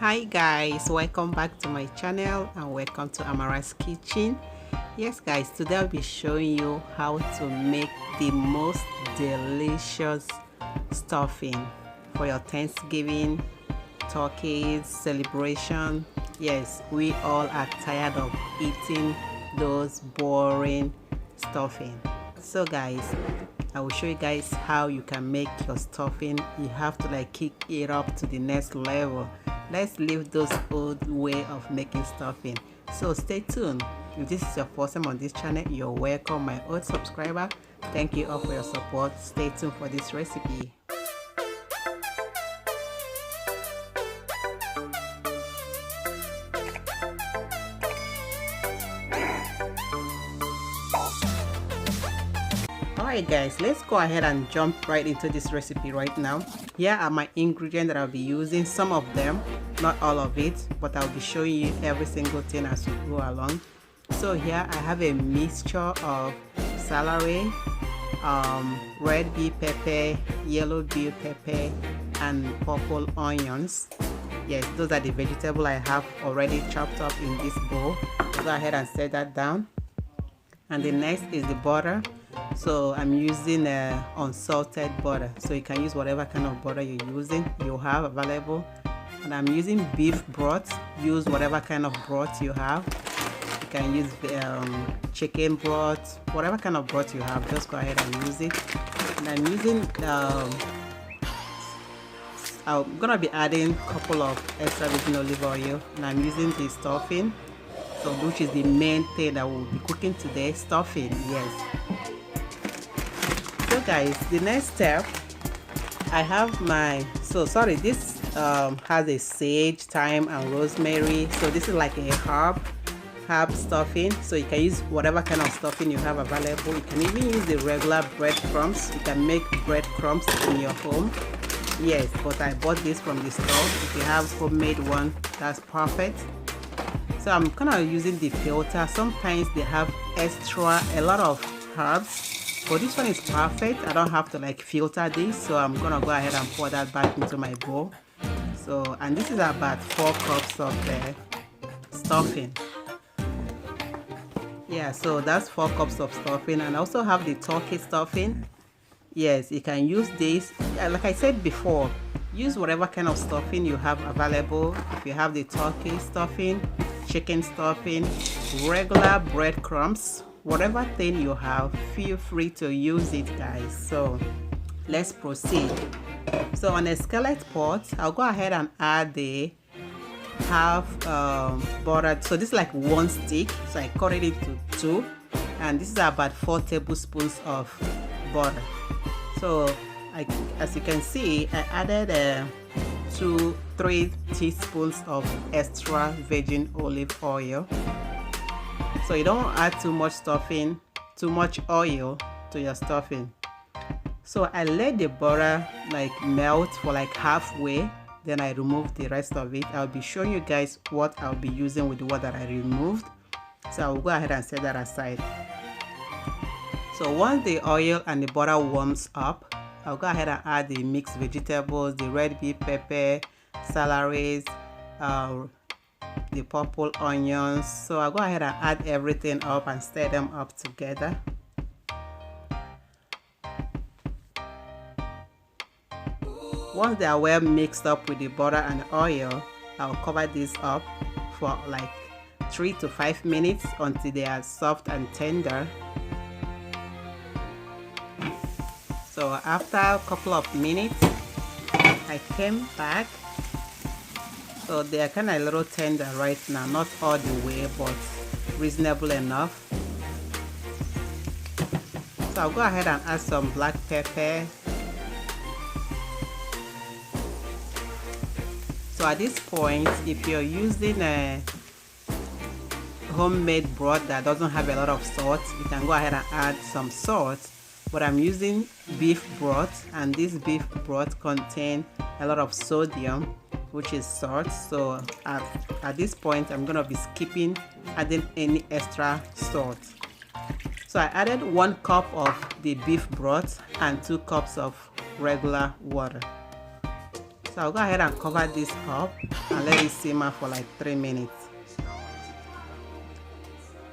Hi guys, welcome back to my channel and welcome to Amara's kitchen. Yes guys, today I'll be showing you how to make the most delicious stuffing for your Thanksgiving, turkeys, celebration. Yes, we all are tired of eating those boring stuffing. So guys, I will show you guys how you can make your stuffing. You have to kick it up to the next level. Let's leave those old way of making stuffing. So stay tuned. If this is your first time on this channel, you're welcome. My old subscriber, thank you all for your support. Stay tuned for this recipe. Alright guys, let's go ahead and jump right into this recipe right now. Here are my ingredients that I'll be using. Some of them, not all of it, but I'll be showing you every single thing as we go along. So here I have a mixture of celery, red bell pepper, yellow bell pepper, and purple onions. Yes, those are the vegetables I have already chopped up in this bowl. Go ahead and set that down. And the next is the butter. So I'm using unsalted butter, so you can use whatever kind of butter you're using, you have available. And I'm using beef broth. Use whatever kind of broth you have. You can use chicken broth, whatever kind of broth you have, just go ahead and use it. And I'm using I'm gonna be adding a couple of extra virgin olive oil, and I'm using the stuffing, so which is the main thing that we'll be cooking today, stuffing. Yes. So guys, the next step, I have my, this has a sage, thyme, and rosemary. So this is like a herb stuffing. So you can use whatever kind of stuffing you have available. You can even use the regular breadcrumbs. You can make breadcrumbs in your home. Yes, but I bought this from the store. If you have homemade one, that's perfect. So I'm kind of using the filter. Sometimes they have a lot of herbs. But this one is perfect. I don't have to filter this, so I'm gonna go ahead and pour that back into my bowl. So, and this is about 4 cups of stuffing. Yeah, so that's 4 cups of stuffing. And I also have the turkey stuffing. Yes, you can use this. Like I said before, use whatever kind of stuffing you have available. If you have the turkey stuffing, chicken stuffing, regular breadcrumbs, whatever thing you have, feel free to use it guys. So let's proceed. So on a skillet pot, I'll go ahead and add the half butter. So this is like 1 stick, so I cut it into 2, and this is about 4 tablespoons of butter. So as you can see, I added 2-3 teaspoons of extra virgin olive oil. So you don't add too much oil to your stuffing. So I let the butter melt for halfway, then I remove the rest of it. I'll be showing you guys what I'll be using with the water I removed. So I'll go ahead and set that aside. So once the oil and the butter warms up, I'll go ahead and add the mixed vegetables, the red bell pepper, celery, the purple onions. So I'll go ahead and add everything up and stir them up together. Once they are well mixed up with the butter and the oil, I'll cover this up for 3 to 5 minutes until they are soft and tender. So after a couple of minutes, I came back. So they are kind of a little tender right now, not all the way, but reasonable enough. So I'll go ahead and add some black pepper. So at this point, if you're using a homemade broth that doesn't have a lot of salt, you can go ahead and add some salt. But I'm using beef broth, and this beef broth contains a lot of sodium, which is salt. So at this point, I'm gonna be skipping adding any extra salt. So I added 1 cup of the beef broth and 2 cups of regular water. So I'll go ahead and cover this up and let it simmer for like 3 minutes.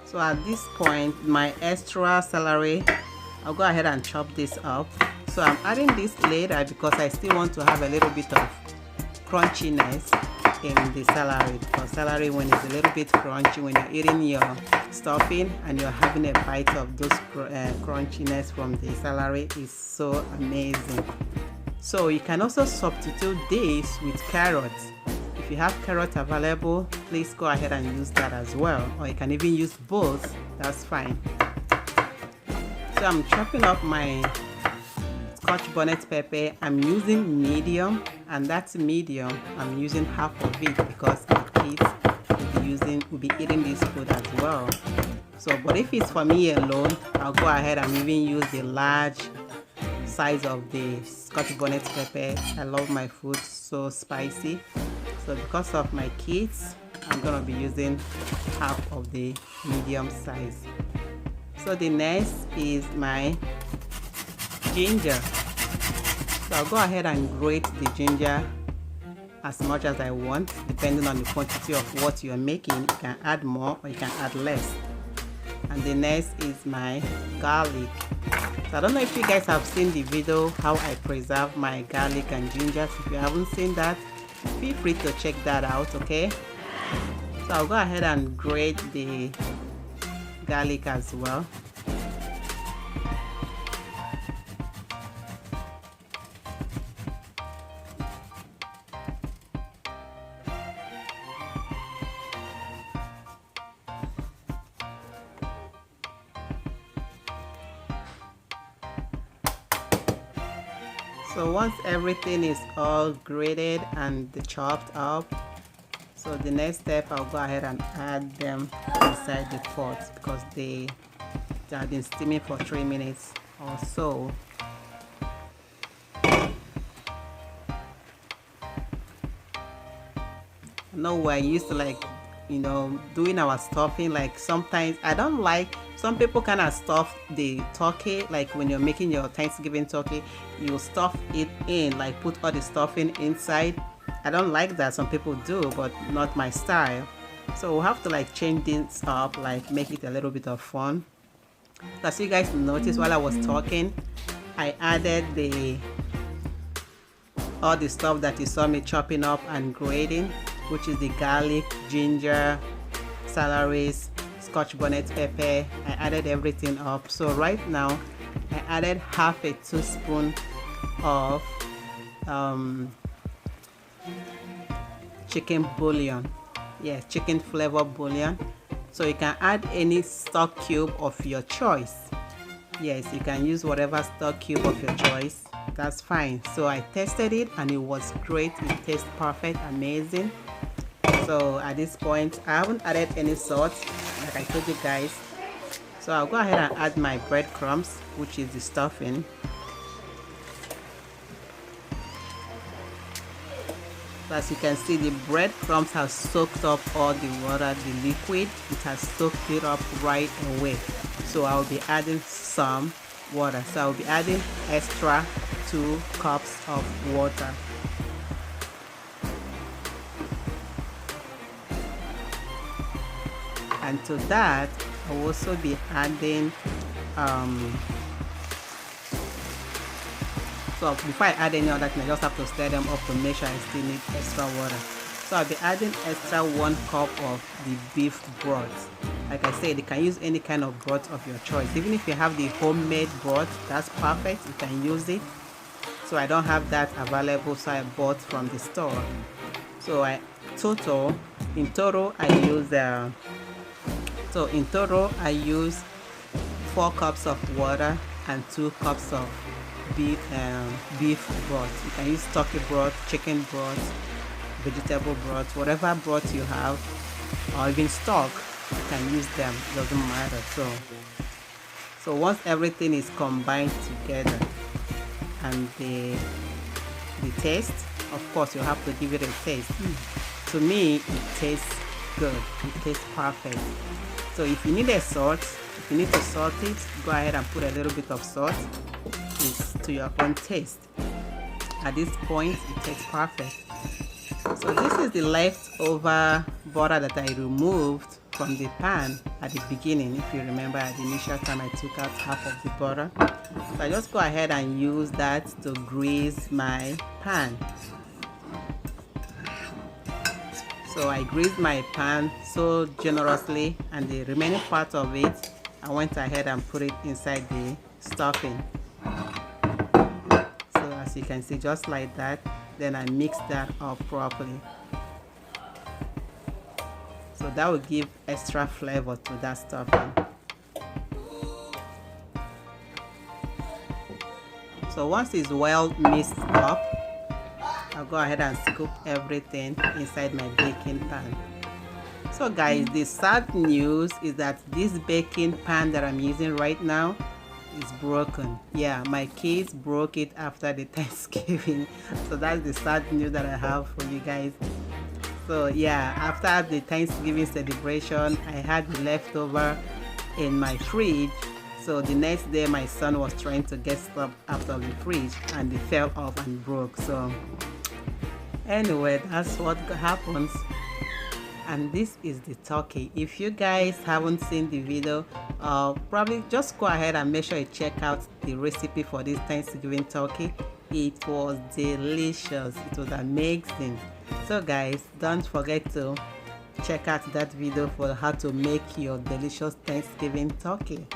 So at this point, my extra celery, I'll go ahead and chop this up. So I'm adding this later because I still want to have a little bit of crunchiness in the celery, because celery, when it's a little bit crunchy, when you're eating your stuffing and you're having a bite of those crunchiness from the celery, is so amazing. So you can also substitute this with carrots. If you have carrots available, please go ahead and use that as well, or you can even use both, that's fine. So I'm chopping up my Scotch bonnet pepper. I'm using medium, and that's medium. I'm using half of it because my kids will be eating this food as well. So, but if it's for me alone, I'll go ahead and even use the large size of the Scotch bonnet pepper. I love my food so spicy. So because of my kids, I'm gonna be using half of the medium size. So the next is my ginger. So I'll go ahead and grate the ginger as much as I want, depending on the quantity of what you're making. You can add more or you can add less. And the next is my garlic. So I don't know if you guys have seen the video how I preserve my garlic and ginger. If you haven't seen that, feel free to check that out, okay? So I'll go ahead and grate the garlic as well. So once everything is all grated and chopped up, so the next step, I'll go ahead and add them inside the pot because they have been steaming for 3 minutes or so. I know we're used to, like, you know, doing our stuffing. Like sometimes I don't like, some people kind of stuff the turkey, like when you're making your Thanksgiving turkey, you stuff it in, like put all the stuffing inside. I don't like that. Some people do, but not my style. So we'll have to like change this up, like make it a little bit of fun. As you guys noticed while I was talking, I added all the stuff that you saw me chopping up and grating, which is the garlic, ginger, celeries, Scotch bonnet pepper. I added everything up. So right now I added half a teaspoon of chicken bouillon. Yes, chicken flavor bouillon. So you can add any stock cube of your choice. Yes, you can use whatever stock cube of your choice, that's fine. So I tested it and it was great. It tastes perfect, amazing. So at this point I haven't added any salt, like I told you guys. So I'll go ahead and add my breadcrumbs, which is the stuffing. So as you can see, the breadcrumbs have soaked up all the water, the liquid. It has soaked it up right away. So I'll be adding some water. So I'll be adding extra 2 cups of water. And to that, I'll also be adding so before I add any other thing, I just have to stir them up to make sure I still need extra water. So I'll be adding extra 1 cup of the beef broth. Like I said, you can use any kind of broth of your choice. Even if you have the homemade broth, that's perfect. You can use it. So I don't have that available, so I bought from the store. So in total I use 4 cups of water and 2 cups of beef broth. You can use turkey broth, chicken broth, vegetable broth, whatever broth you have, or even stock, you can use them. It doesn't matter. So once everything is combined together, and the taste, of course you have to give it a taste. To me, it tastes good. It tastes perfect. So if you need a salt, if you need to salt it, go ahead and put a little bit of salt. It's to your own taste. At this point, it tastes perfect. So this is the leftover butter that I removed from the pan at the beginning. If you remember, at the initial time I took out half of the butter. So I just go ahead and use that to grease my pan. So I greased my pan so generously, and the remaining part of it, I went ahead and put it inside the stuffing. So as you can see, just like that, then I mix that up properly. So that will give extra flavor to that stuffing. So once it's well mixed up, I'll go ahead and scoop everything inside my baking pan. So guys, the sad news is that this baking pan that I'm using right now is broken. Yeah, my kids broke it after the Thanksgiving. So that's the sad news that I have for you guys. So yeah, after the Thanksgiving celebration, I had the leftover in my fridge. So the next day my son was trying to get stuff out of the fridge and it fell off and broke. So anyway, that's what happens. And this is the turkey. If you guys haven't seen the video, probably just go ahead and make sure you check out the recipe for this Thanksgiving turkey. It was delicious. It was amazing. So guys, don't forget to check out that video for how to make your delicious Thanksgiving turkey.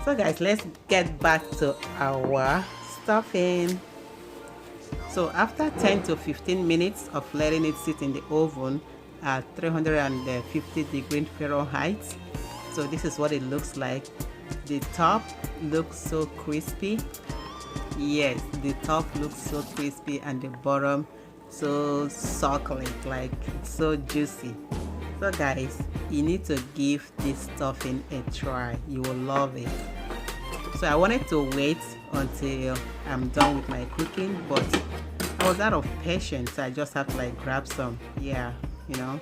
So guys, let's get back to our stuffing. So after 10 to 15 minutes of letting it sit in the oven at 350 degrees Fahrenheit, so this is what it looks like. The top looks so crispy. Yes, the top looks so crispy and the bottom so succulent, like it's so juicy. So guys, you need to give this stuffing a try. You will love it. So I wanted to wait until I'm done with my cooking, but I was out of patience. So I just have to like grab some. Yeah, you know,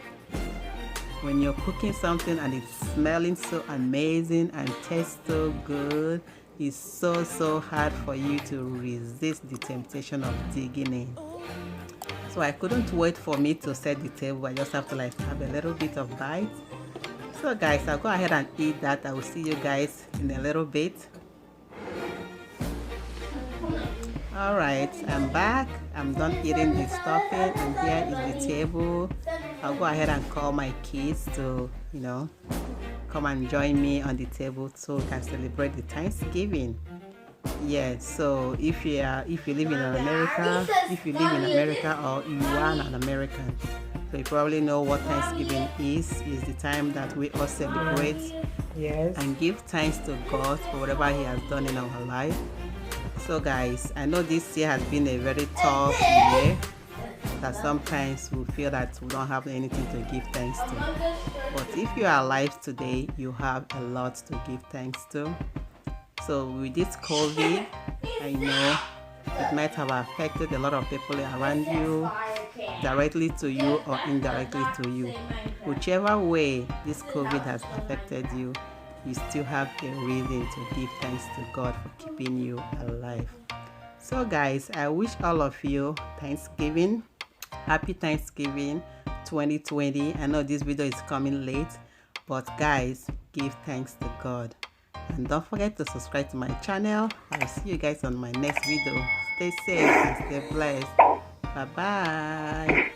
when you're cooking something and it's smelling so amazing and tastes so good, it's so hard for you to resist the temptation of digging in. So I couldn't wait for me to set the table. I just have to like have a little bit of bite. So guys, I'll go ahead and eat that. I will see you guys in a little bit. All right, I'm back. I'm done eating the stuffing, and here is the table. I'll go ahead and call my kids to, you know, come and join me on the table so we can celebrate the Thanksgiving. Yeah, so if you live in America, or you are an American, so you probably know what Thanksgiving is the time that we all celebrate, yes, and give thanks to God for whatever He has done in our life. So guys, I know this year has been a very tough year, that sometimes we feel that we don't have anything to give thanks to. But if you are alive today, you have a lot to give thanks to. So with this COVID, I know it might have affected a lot of people around you, directly to you or indirectly to you. Whichever way this COVID has affected you, you still have a reason to give thanks to God for keeping you alive. So guys, I wish all of you Thanksgiving, happy Thanksgiving 2020. I know this video is coming late, but guys, give thanks to God. And don't forget to subscribe to my channel. I'll see you guys on my next video. Stay safe and stay blessed. Bye bye.